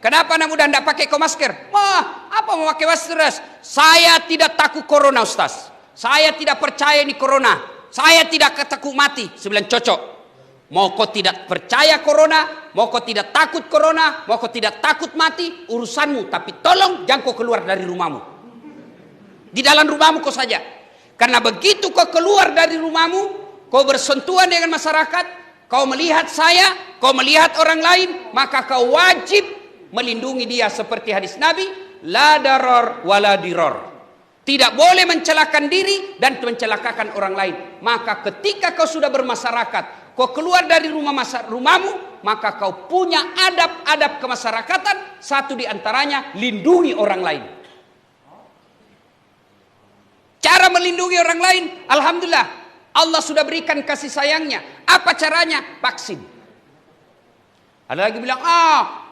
Kenapa anak muda tidak pakai masker? Wah, apa mau pakai masker? Saya tidak takut corona, Ustaz. Saya tidak percaya ini corona. Saya tidak takut mati. Sebilang cocok. Mau kau tidak percaya corona, mau kau tidak takut corona, mau kau tidak takut mati, urusanmu. Tapi tolong jangan kau keluar dari rumahmu. Di dalam rumahmu kau saja. Karena begitu kau keluar dari rumahmu, kau bersentuhan dengan masyarakat, kau melihat saya, kau melihat orang lain, maka kau wajib melindungi dia seperti hadis Nabi, la darar wala diror. Tidak boleh mencelakan diri dan mencelakakan orang lain. Maka ketika kau sudah bermasyarakat, kau keluar dari rumahmu, maka kau punya adab-adab kemasyarakatan. Satu di antaranya, lindungi orang lain. Cara melindungi orang lain, alhamdulillah, Allah sudah berikan kasih sayangnya. Apa caranya? Vaksin. Ada lagi bilang,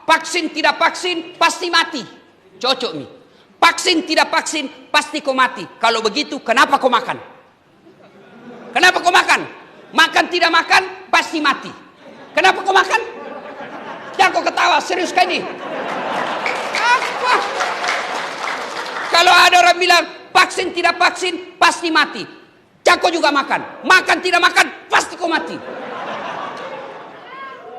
vaksin tidak vaksin pasti mati. Cocok nih. Vaksin tidak vaksin pasti kau mati. Kalau begitu kenapa kau makan? Kenapa kau makan? Makan tidak makan pasti mati. Kenapa kau makan? Jangan kau ketawa, serius kan ini? Apa? Kalau ada orang bilang vaksin tidak vaksin pasti mati, jangan kau juga makan. Makan tidak makan pasti kau mati.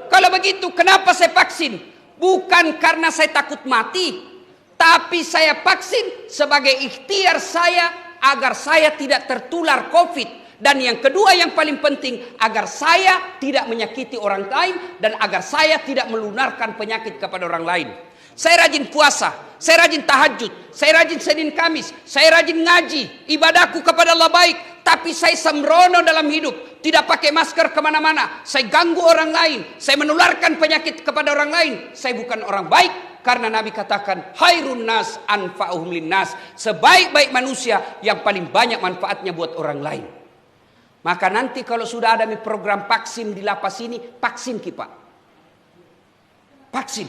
Kalau begitu kenapa saya vaksin? Bukan karena saya takut mati, tapi saya vaksin sebagai ikhtiar saya agar saya tidak tertular COVID. Dan yang kedua yang paling penting, agar saya tidak menyakiti orang lain dan agar saya tidak melunarkan penyakit kepada orang lain. Saya rajin puasa, saya rajin tahajud, saya rajin Senin Kamis, saya rajin ngaji, ibadahku kepada Allah baik. Tapi saya sembrono dalam hidup, tidak pakai masker kemana-mana. Saya ganggu orang lain, saya menularkan penyakit kepada orang lain. Saya bukan orang baik. Karena Nabi katakan, khairun nas anfa'uhum linnas. Sebaik-baik manusia yang paling banyak manfaatnya buat orang lain. Maka nanti kalau sudah ada program vaksin di lapas ini, vaksin kita. Vaksin.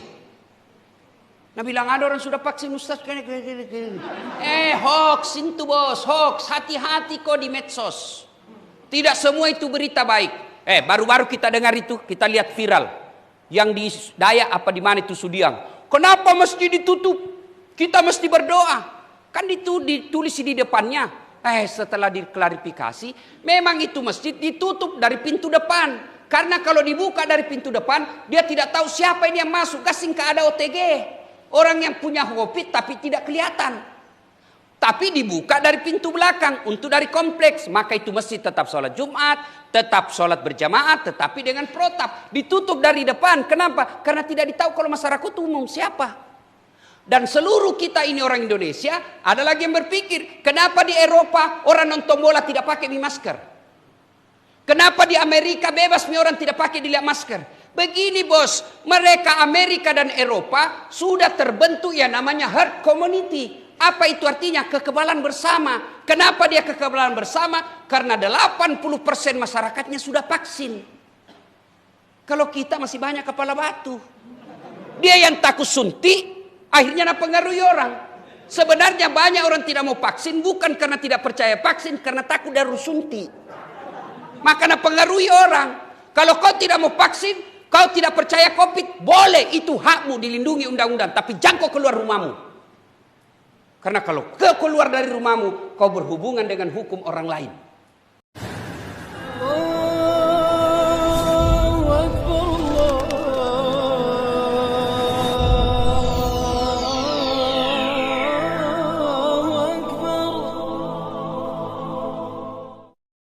Nah bilang ada orang sudah vaksin Ustaz. Hoax itu bos, hoax. Hati-hati kok di medsos. Tidak semua itu berita baik. Baru-baru kita dengar itu, kita lihat viral. Yang di Dayak apa di mana itu Sudiang. Kenapa masjid ditutup? Kita mesti berdoa. Kan itu ditulis di depannya. Setelah diklarifikasi, memang itu masjid ditutup dari pintu depan. Karena kalau dibuka dari pintu depan, dia tidak tahu siapa ini yang masuk. Gasing ke ada OTG. Orang yang punya COVID tapi tidak kelihatan. Tapi dibuka dari pintu belakang untuk dari kompleks. Maka itu masjid tetap sholat Jumat, tetap sholat berjamaah, tetapi dengan protap. Ditutup dari depan. Kenapa? Karena tidak ditahu kalau masyarakat umum siapa. Dan seluruh kita ini orang Indonesia, ada lagi yang berpikir, kenapa di Eropa orang nonton bola tidak pakai masker? Kenapa di Amerika bebas orang tidak pakai masker? Begini bos, mereka Amerika dan Eropa sudah terbentuk yang namanya herd community. Apa itu artinya? Kekebalan bersama. Kenapa dia kekebalan bersama? Karena 80% masyarakatnya sudah vaksin. Kalau kita masih banyak kepala batu. Dia yang takut suntik, akhirnya mempengaruhi orang. Sebenarnya banyak orang tidak mau vaksin bukan karena tidak percaya vaksin, karena takut dari suntik. Maka mempengaruhi orang. Kalau kau tidak mau vaksin, kau tidak percaya COVID, boleh, itu hakmu, dilindungi undang-undang. Tapi jangan kau keluar rumahmu. Karena kalau kau keluar dari rumahmu, kau berhubungan dengan hukum orang lain.